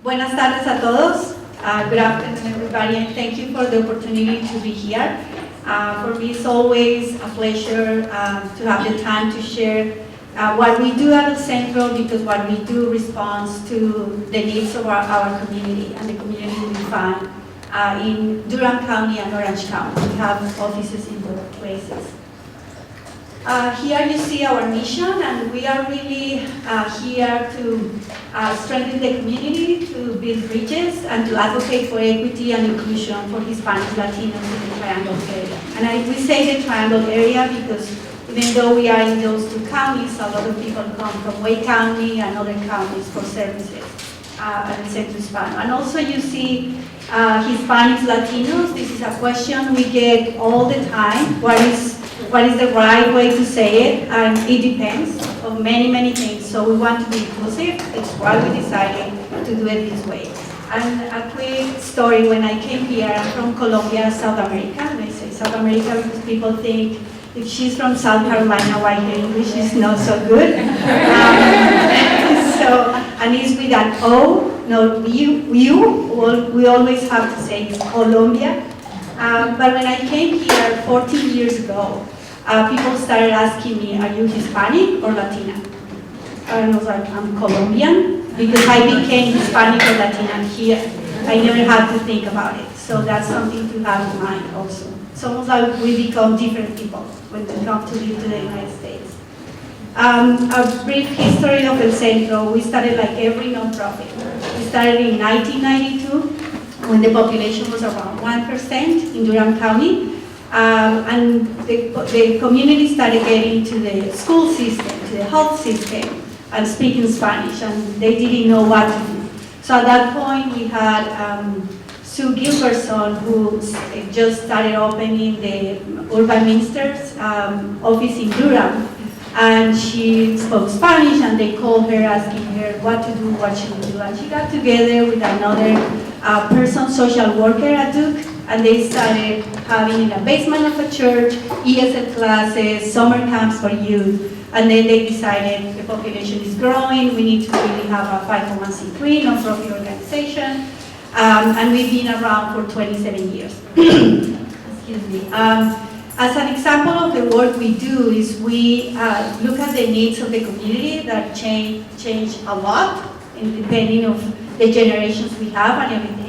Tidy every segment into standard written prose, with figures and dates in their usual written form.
Buenas tardes a todos. Good afternoon, everybody, and thank you for the opportunity to be here. For me, it's always a pleasure to have the time to share what we do at El Centro, because what we do responds to the needs of our community and the community we find in Durham County and Orange County. We have offices in both places. Here you see our mission, and we are really here to strengthen the community, to build bridges, and to advocate for equity and inclusion for Hispanic Latinos in the Triangle area. And we say the Triangle area because even though we are in those two counties, a lot of people come from Wake County and other counties for services at Centro Hispano. And also you see Hispanics, Latinos. This is a question we get all the time. What is the right way to say it? And it depends on many things. So we want to be inclusive. It's why we decided to do it this way. And a quick story, when I came here, I'm from Colombia, South America. And I say South America because people think if she's from South Carolina, why her English is not so good. And it's with an O, not U. We always have to say it's Colombia. But when I came here 14 years ago, people started asking me, are you Hispanic or Latina? And I was like, I'm Colombian, because I became Hispanic or Latina here. I never had to think about it. So that's something to have in mind also. It's almost like we become different people when we come to live to the United States. A brief history of El Centro. We started like every nonprofit. We started in 1992 when the population was around 1% in Durham County. And the community started getting to the school system, to the health system, and speaking Spanish, and they didn't know what to do. So at that point, we had Sue Gilbertson, who just started opening the Urban Minister's office in Durham, and she spoke Spanish, and they called her asking her what to do, what she would do, and she got together with another person, social worker at Duke, and they started having in the basement of a church ESL classes, summer camps for youth. And then they decided the population is growing, we need to really have a 501c3 non-profit organization, and we've been around for 27 years. Excuse me. As an example of the work we do is we look at the needs of the community that change a lot, depending on the generations we have and everything.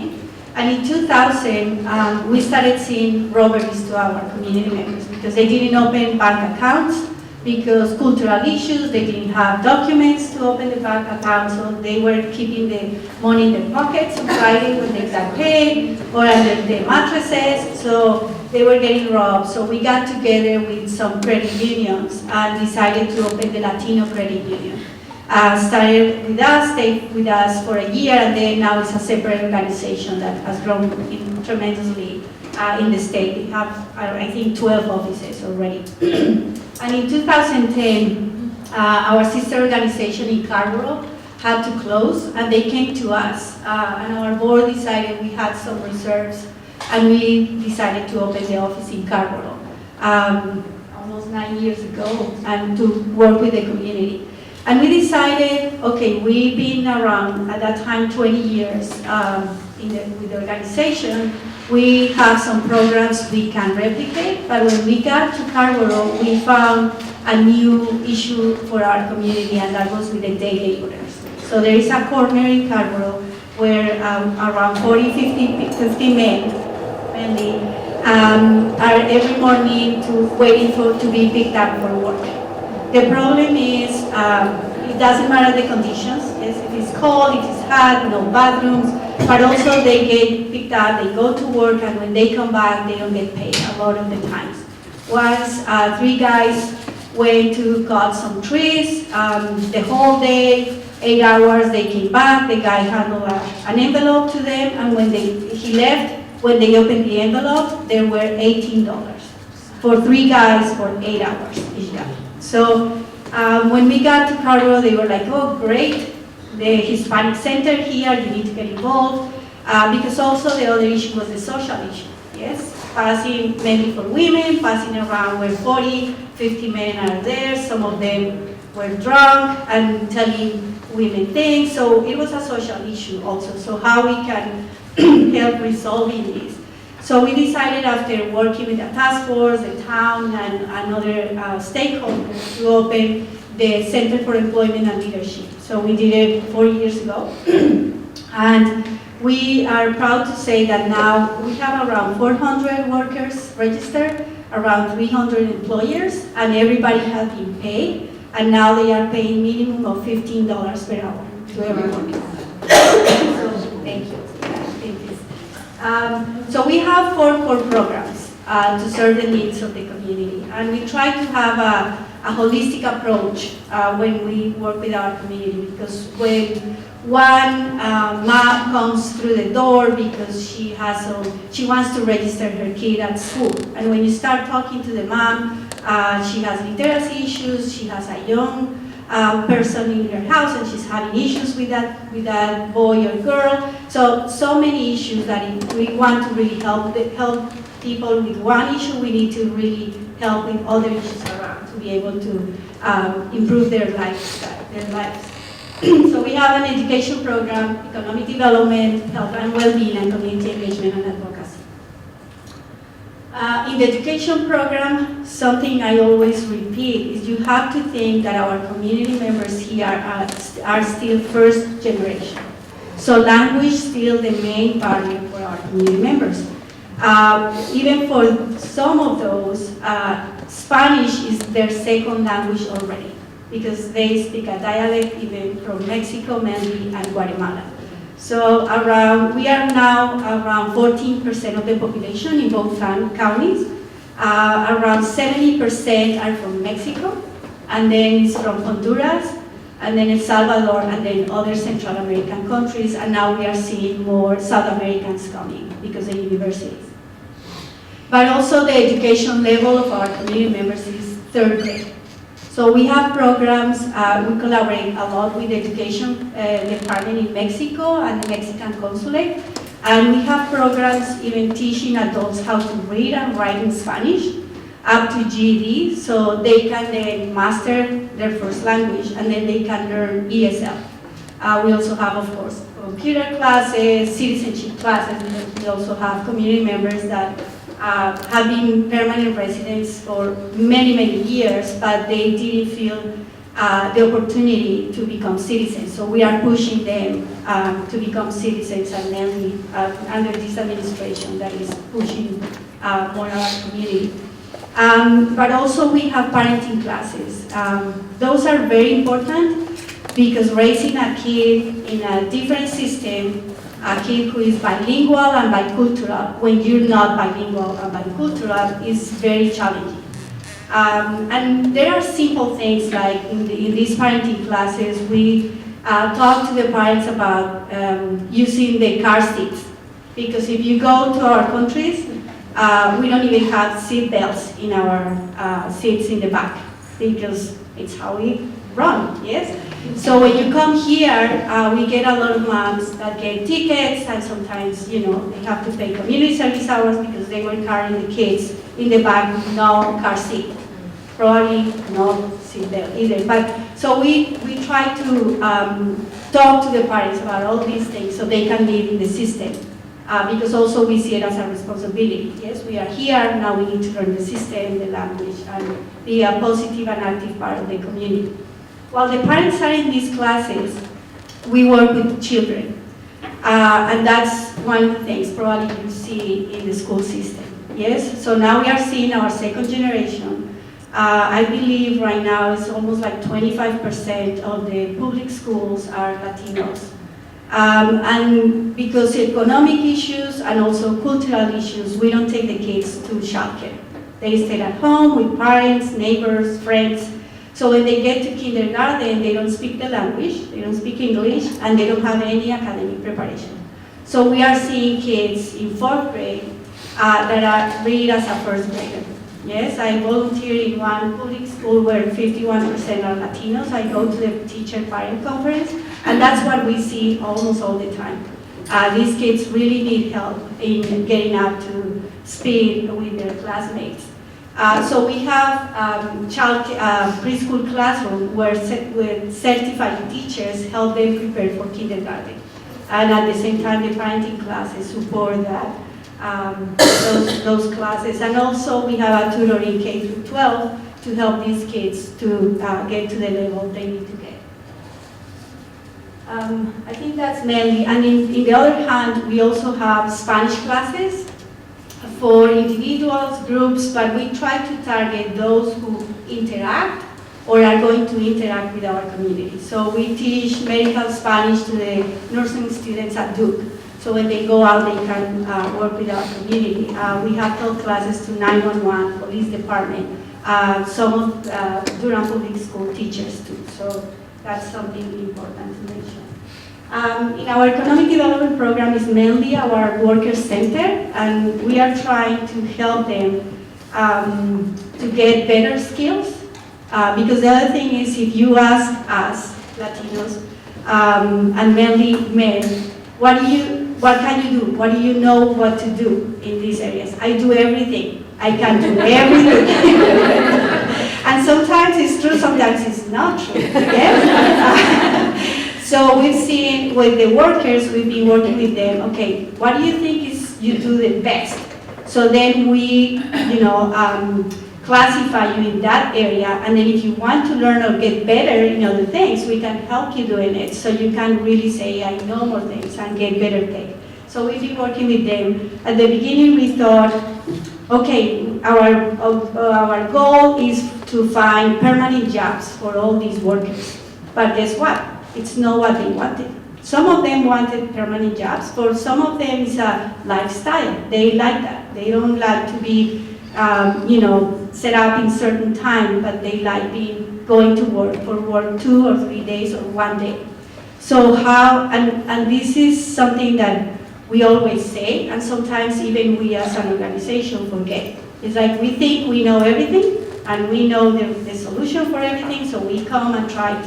And in 2000, we started seeing robberies to our community members because they didn't open bank accounts, because cultural issues, they didn't have documents to open the bank account, so they were keeping the money in their pockets on Friday when they got paid, or under the mattresses, so they were getting robbed. So we got together with some credit unions and decided to open the Latino Credit Union. Started with us, stayed with us for a year, and then now it's a separate organization that has grown tremendously in the state. We have, I think, 12 offices already. And in 2010, our sister organization in Carborough had to close, and they came to us. And our board decided we had some reserves, and we decided to open the office in Carborough almost 9 years ago, and to work with the community. And we decided, okay, we've been around at that time 20 years with the organization. We have some programs we can replicate, but when we got to Carborough, we found a new issue for our community, and that was with the day laborers. So there is a corner in Carborough where around 40, 50 men mainly are every morning waiting to be picked up for work. The problem is it doesn't matter the conditions. If it's cold, if it's hot, no bathrooms, but also they get picked up, they go to work, and when they come back, they don't get paid a lot of the times. Once 3 guys went to cut some trees, the whole day, 8 hours, they came back, the guy handed an envelope to them, and when he left, when they opened the envelope, there were $18 for 3 guys for 8 hours each guy. So when we got to Carborough, they were like, oh, great, the Hispanic Center here, you need to get involved. Because also the other issue was the social issue, yes? Passing, mainly for women, passing around where 40, 50 men are there. Some of them were drunk and telling women think. So it was a social issue also. So how we can help resolving this. So we decided after working with the task force, the town, and other stakeholders to open the Center for Employment and Leadership. So we did it 4 years ago. And we are proud to say that now we have around 400 workers registered, around 300 employers, and everybody has been paid. And now they are paying minimum of $15 per hour to every worker. So thank you. So we have 4 core programs to serve the needs of the community, and we try to have a holistic approach when we work with our community, because when one mom comes through the door because she wants to register her kid at school, and when you start talking to the mom, she has literacy issues, she has a young person in her house and she's having issues with that boy or girl. So many issues that we want to really help people with one issue, we need to really help with other issues around to be able to improve their lives. So we have an education program, economic development, health and well-being, and community engagement and advocacy. In the education program, something I always repeat is you have to think that our community members here are still first generation. So language is still the main barrier for our community members. Even for some of those, Spanish is their second language already, because they speak a dialect even from Mexico mainly and Guatemala. So we are now around 14% of the population in both counties. Around 70% are from Mexico, and then it's from Honduras, and then El Salvador, and then other Central American countries, and now we are seeing more South Americans coming because of universities. But also the education level of our community members is 3rd grade. So we have programs, we collaborate a lot with the education department in Mexico and the Mexican consulate. And we have programs even teaching adults how to read and write in Spanish up to GED, so they can then master their first language and then they can learn ESL. We also have, of course, computer classes, citizenship classes. We also have community members that have been permanent residents for many, many years, but they didn't feel the opportunity to become citizens. So we are pushing them to become citizens, and mainly under this administration that is pushing more our community. But also we have parenting classes. Those are very important because raising a kid in a different system, a kid who is bilingual and bicultural, when you're not bilingual and bicultural, is very challenging. And there are simple things like in these parenting classes, we talk to the parents about using the car seats. Because if you go to our countries, we don't even have seat belts in our seats in the back, because it's how we run, yes? So when you come here, we get a lot of moms that get tickets, and sometimes, you know, they have to pay community service hours because they were carrying the kids in the back with no car seat. Probably no seat belt either. But so we try to talk to the parents about all these things so they can live in the system. Because also we see it as a responsibility. Yes, we are here, now we need to learn the system, the language, and be a positive and active part of the community. While the parents are in these classes, we work with children. And that's one of the things probably you see in the school system. Yes, so now we are seeing our second generation. I believe right now it's almost like 25% of the public schools are Latinos. And because economic issues and also cultural issues, we don't take the kids to childcare. They stay at home with parents, neighbors, friends. So when they get to kindergarten, they don't speak the language, they don't speak English, and they don't have any academic preparation. So we are seeing kids in 4th grade that are read as a 1st grader. Yes, I volunteer in one public school where 51% are Latinos. I go to the teacher-parent conference, and that's what we see almost all the time. These kids really need help in getting up to speed with their classmates. So we have preschool classroom where with certified teachers help them prepare for kindergarten. And at the same time, the parenting classes support that, those classes. And also we have a tutor in K through 12 to help these kids to get to the level they need to get. I think that's mainly, and in the other hand, we also have Spanish classes for individuals, groups, but we try to target those who interact or are going to interact with our community. So we teach medical Spanish to the nursing students at Duke. So when they go out, they can work with our community. We have taught classes to 911, police department, some of Durham Public School teachers too. So that's something important to mention. In our economic development program is mainly our worker center, and we are trying to help them to get better skills. Because the other thing is, if you ask us, Latinos, and mainly men, what can you do? What do you know what to do in these areas? I do everything. I can do everything. And sometimes it's true, sometimes it's not true. Yes? So we've seen with the workers, we've been working with them, okay, what do you think is you do the best? So then we, classify you in that area, and then if you want to learn or get better in other things, we can help you doing it, so you can really say, I know more things and get better tech. So we've been working with them. At the beginning, we thought, okay, our goal is to find permanent jobs for all these workers. But guess what? It's not what they wanted. Some of them wanted permanent jobs. For some of them, it's a lifestyle. They like that. They don't like to be, set up in certain time, but they like going to work 2 or 3 days or 1 day. So and this is something that we always say, and sometimes even we as an organization forget. It's like we think we know everything, and we know the solution for everything, so we come and try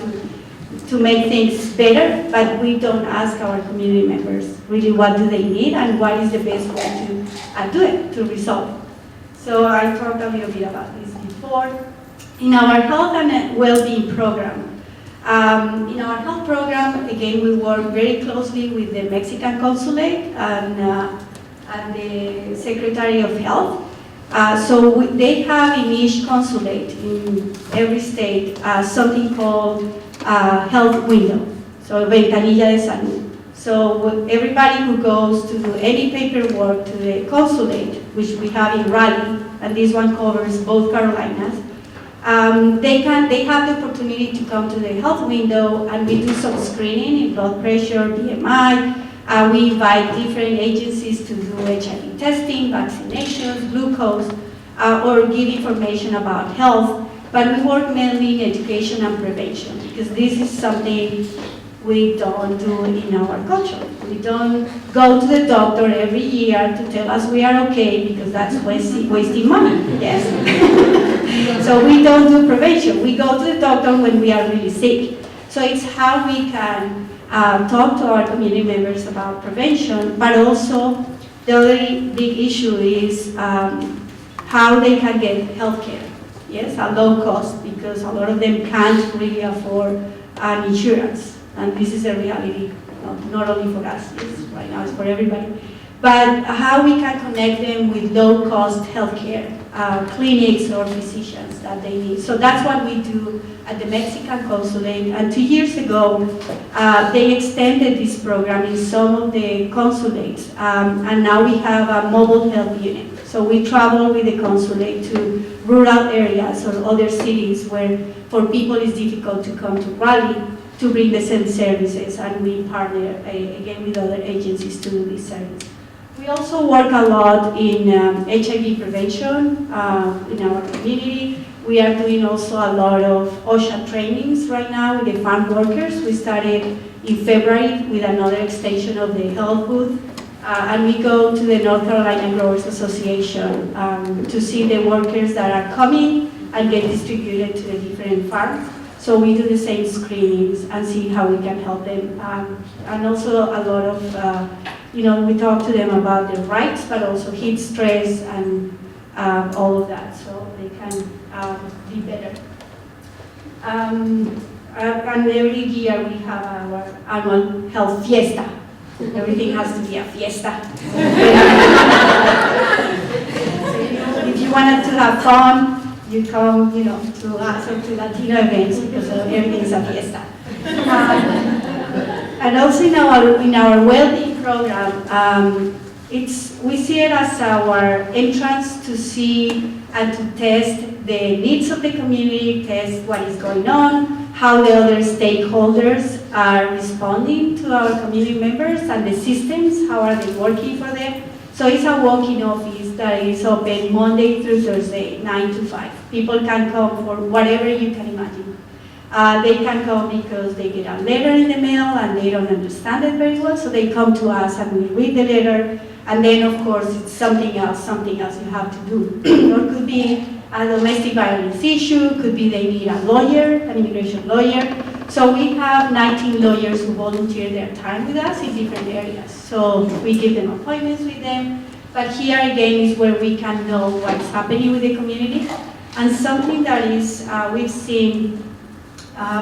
to make things better, but we don't ask our community members really what do they need and what is the best way to do it, to resolve it. So I talked a little bit about this before. In our health and well-being program, in our health program, again, we work very closely with the Mexican consulate and the Secretary of Health. They have in each consulate in every state something called health window, so ventanilla de salud. So everybody who goes to do any paperwork to the consulate, which we have in Raleigh, and this one covers both Carolinas, they have the opportunity to come to the health window, and we do some screening in blood pressure, BMI. We invite different agencies to do HIV testing, vaccinations, glucose, or give information about health. But we work mainly in education and prevention, because this is something we don't do in our culture. We don't go to the doctor every year to tell us we are okay, because that's wasting money, yes? So we don't do prevention. We go to the doctor when we are really sick. So it's how we can talk to our community members about prevention, but also the other big issue is how they can get health care. Yes, at low cost, because a lot of them can't really afford insurance. And this is a reality, not only for us, yes, right now it's for everybody. But how we can connect them with low cost healthcare, clinics or physicians that they need. So that's what we do at the Mexican consulate. And 2 years ago, they extended this program in some of the consulates. And now we have a mobile health unit. So we travel with the consulate to rural areas or other cities where for people it's difficult to come to Raleigh to bring the same services, and we partner again with other agencies to do this service. We also work a lot in HIV prevention in our community. We are doing also a lot of OSHA trainings right now with the farm workers. We started in February with another extension of the health booth. And we go to the North Carolina Growers Association to see the workers that are coming and get distributed to the different farms. So we do the same screenings and see how we can help them. And also a lot of, we talk to them about their rights, but also heat stress and all of that. So they be better. And every year we have our annual health fiesta. Everything has to be a fiesta. So, if you wanted to have fun, you come, to us or to Latino events because everything is a fiesta. And also in our well-being program, we see it as our entrance to see and to test the needs of the community, test what is going on, how the other stakeholders are responding to our community members and the systems, how are they working for them. So it's a walk-in office that is open Monday through Thursday, 9 to 5. People can come for whatever you can imagine. They can come because they get a letter in the mail and they don't understand it very well, so they come to us and we read the letter, and then of course it's something else you have to do. Or it could be a domestic violence issue, could be they need a lawyer, an immigration lawyer. So we have 19 lawyers who volunteer their time with us in different areas. So we give them appointments with them, but here again is where we can know what's happening with the community. And something that is we've seen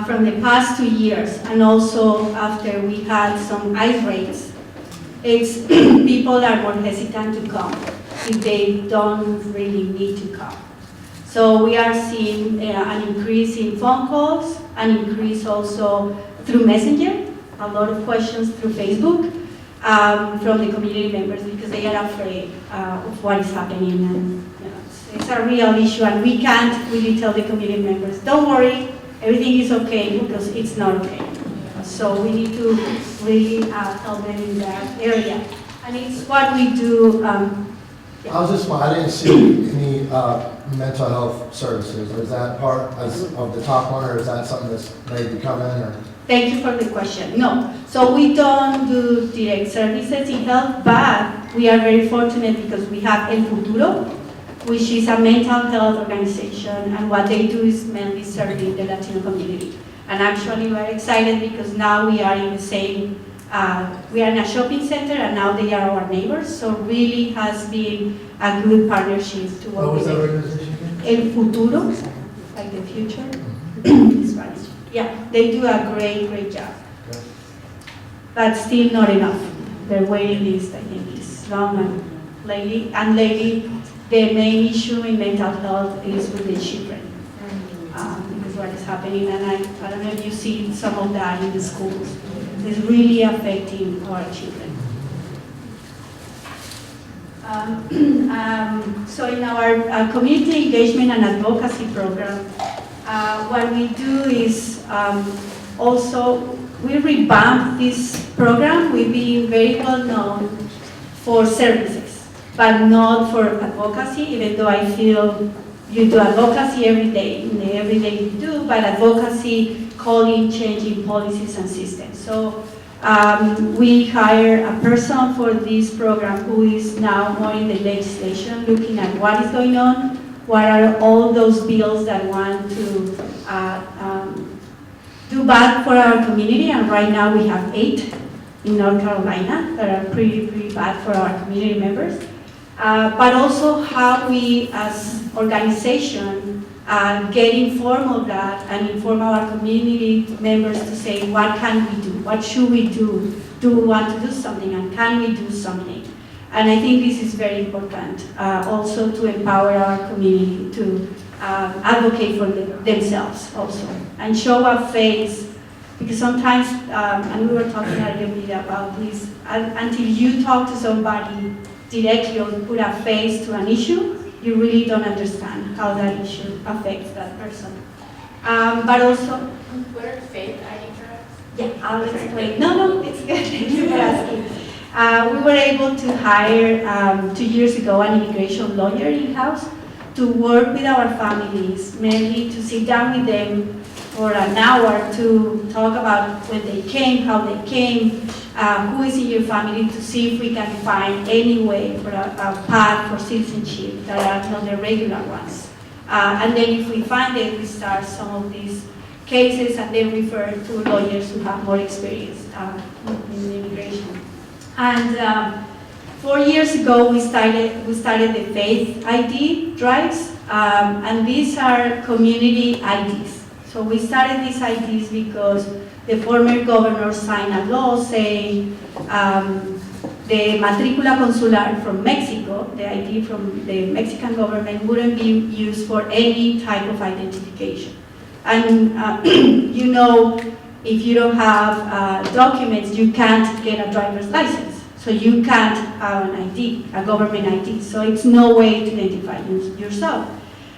from the past 2 years, and also after we had some ICE raids, is people are more hesitant to come if they don't really need to come. So we are seeing an increase in phone calls, an increase also through Messenger, a lot of questions through Facebook from the community members because they are afraid of what is happening, and it's a real issue, and we can't really tell the community members, don't worry, everything is okay, because it's not okay. So we need to really help them in that area. And it's what we do. I was just, I didn't see any mental health services. Is that part of the top one, or is that something that's maybe coming? Or? Thank you for the question. No, so we don't do direct services in health, but we are very fortunate because we have El Futuro, which is a mental health organization, and what they do is mainly serving the Latino community. And actually we're excited because now we are in the same, we are in a shopping center and now they are our neighbors, so really has been a good partnership to work with them. What was that organization? El Futuro, like the future, in Spanish. Yeah, they do a great job. Okay. But still not enough. Their waiting list, I think, is long, and lately, the main issue in mental health is with the children. Because what is happening, and I don't know if you see some of that in the schools, it's really affecting our children. So in our community engagement and advocacy program, what we do is also, we revamped this program. We've been very well known for services, but not for advocacy, even though I feel you do advocacy every day, in the everyday you do, but advocacy calling, changing policies and systems. So we hire a person for this program who is now more in the legislation, looking at what is going on, what are all those bills that want to do bad for our community, and right now we have 8 in North Carolina that are pretty bad for our community members. But also how we as organization get informed of that and inform our community members to say, what can we do? What should we do? Do we want to do something, and can we do something? And I think this is very important, also to empower our community to advocate for themselves also, and show a face, because sometimes, and we were talking a little bit about this, until you talk to somebody directly or put a face to an issue, you really don't understand how that issue affects that person. But also... What are faith ID drugs? Yeah, I'll explain. No, it's good. Thank you for asking. We were able to hire, 2 years ago, an immigration lawyer in-house to work with our families, mainly to sit down with them for an hour to talk about when they came, how they came, who is in your family, to see if we can find any way for a path for citizenship that are not the regular ones. And then if we find it, we start some of these cases and then refer to lawyers who have more experience in immigration. And 4 years ago, we started the Faith ID drives, And these are community IDs. So we started these IDs because the former governor signed a law saying the matrícula consular from Mexico, the ID from the Mexican government, wouldn't be used for any type of identification. And you know, if you don't have documents, you can't get a driver's license. So you can't have an ID, a government ID. So it's no way to identify yourself.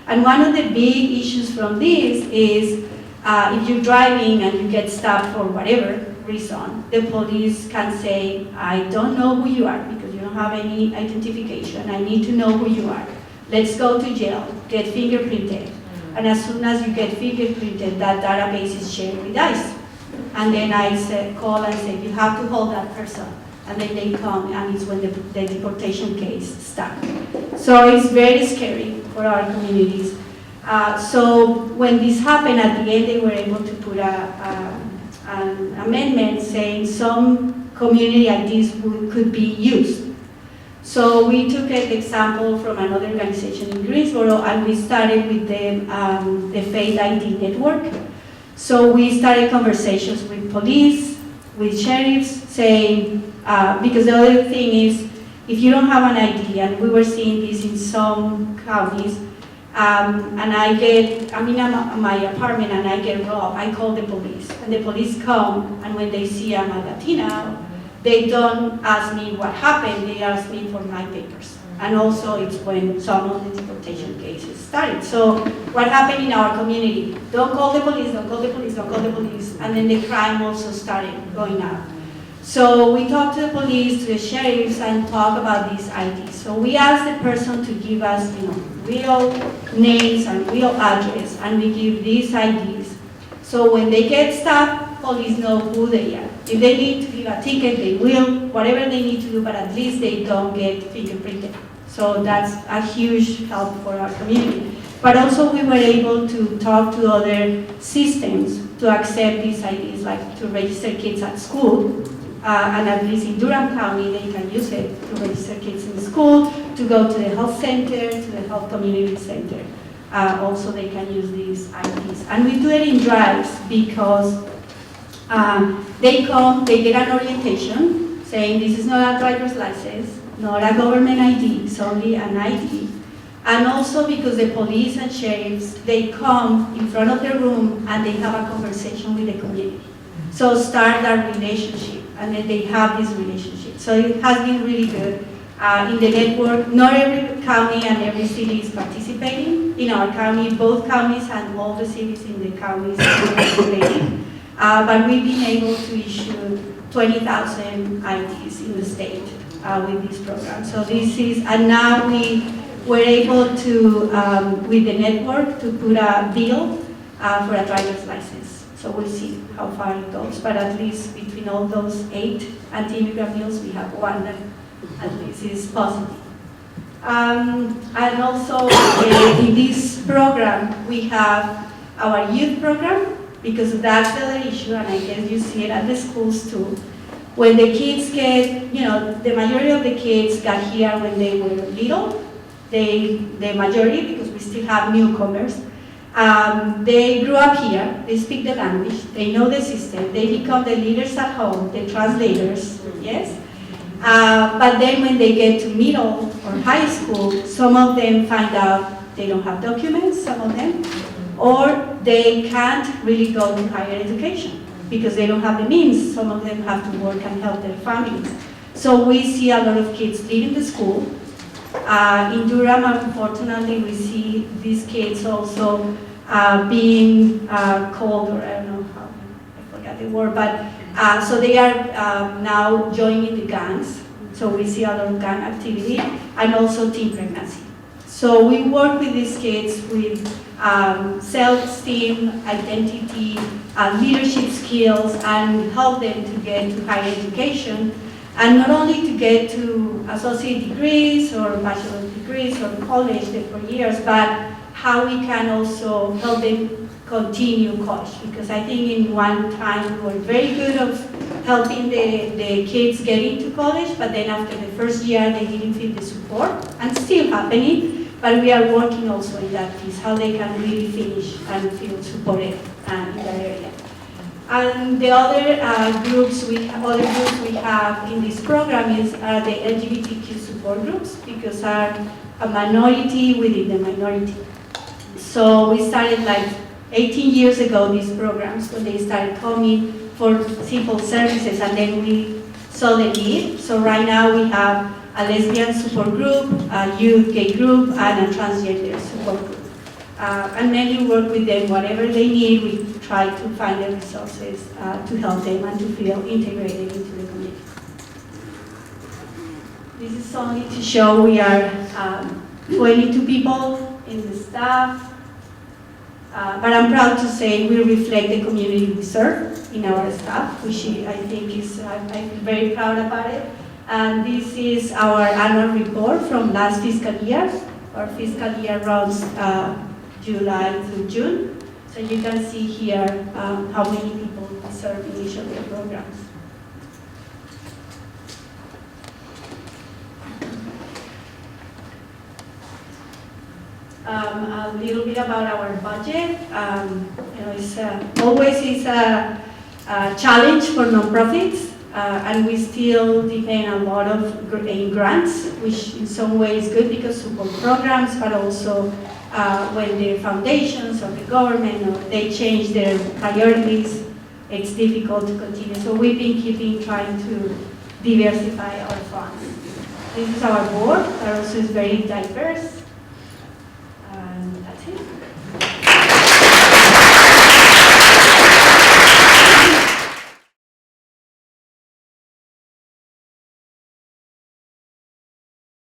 And one of the big issues from this is if you're driving and you get stopped for whatever reason, the police can say, I don't know who you are because you don't have any identification. I need to know who you are. Let's go to jail, get fingerprinted. And as soon as you get fingerprinted, that database is shared with ICE. And then I call and say, you have to hold that person. And then they come, and it's when the deportation case starts. So it's very scary for our communities. So when this happened, at the end, they were able to put an amendment saying some community IDs could be used. So we took an example from another organization in Greensboro, and we started with the Faith ID Network. So we started conversations with police, with sheriffs, saying, because the other thing is, if you don't have an ID, and we were seeing this in some counties, and I'm in my apartment and I get robbed, I call the police. And the police come, and when they see I'm a Latina, they don't ask me what happened, they ask me for my papers. And also it's when some of the deportation cases started. So what happened in our community? Don't call the police, don't call the police, don't call the police. And then the crime also started going up. So we talked to the police, to the sheriffs, and talk about these IDs. So we asked the person to give us, real names and real address, and we give these IDs. So when they get stopped, police know who they are. If they need to give a ticket, they will, whatever they need to do, but at least they don't get fingerprinted. So that's a huge help for our community. But also we were able to talk to other systems to accept these IDs, like to register kids at school. And at least in Durham County, they can use it to register kids in school, to go to the health center, to the health community center. Also, they can use these IDs. And we do it in drives because they come, they get an orientation saying this is not a driver's license, not a government ID, it's only an ID. And also because the police and sheriffs, they come in front of the room and they have a conversation with the community. So start that relationship, and then they have this relationship. So it has been really good. In the network, not every county and every city is participating. In our county, both counties and all the cities in the counties are participating. But we've been able to issue 20,000 IDs in the state with this program. So this is, and now we were able to, with the network, to put a bill for a driver's license. So we'll see how far it goes. But at least between all those 8 anti-immigrant bills, we have one that at least is positive. And also in this program, we have our youth program, because that's the other issue, and I guess you see it at the schools too. When the kids get, the majority of the kids got here when they were little. The majority, because we still have newcomers. They grew up here, they speak the language, they know the system, they become the leaders at home, the translators, yes? But then when they get to middle or high school, some of them find out they don't have documents, some of them, or they can't really go to higher education because they don't have the means. Some of them have to work and help their families. So we see a lot of kids leaving the school. In Durham, unfortunately, we see these kids also being called, or I don't know how, I forgot the word, but so they are now joining the gangs. So we see a lot of gang activity, and also teen pregnancy. So we work with these kids with self-esteem, identity, leadership skills, and help them to get to higher education. And not only to get to associate degrees or bachelor's degrees or college, the 4 years, but how we can also help them continue college. Because I think in one time we were very good of helping the kids get into college, but then after the first year they didn't feel the support, and still happening. but we are working also in that piece, how they can really finish and feel supported in that area. And the other groups we have in this program are the LGBTQ support groups, because are a minority within the minority. So we started like 18 years ago these programs when they started coming for simple services, and then we saw the need. So right now we have a lesbian support group, a youth gay group, and a transgender support group. And then we work with them, whatever they need, we try to find the resources to help them and to feel integrated into the community. This is only to show we are 22 people in the staff, but I'm proud to say we reflect the community we serve in our staff, which I think is, I'm very proud about it. And this is our annual report from last fiscal year. Our fiscal year runs July through June. So you can see here how many people we serve in each of the programs. A little bit about our budget. It's always a challenge for nonprofits, and we still depend a lot in grants, which in some ways is good because support programs, but also when the foundations or the government they change their priorities, it's difficult to continue. So we've been trying to diversify our funds. This is our board, that also is very diverse. And that's it.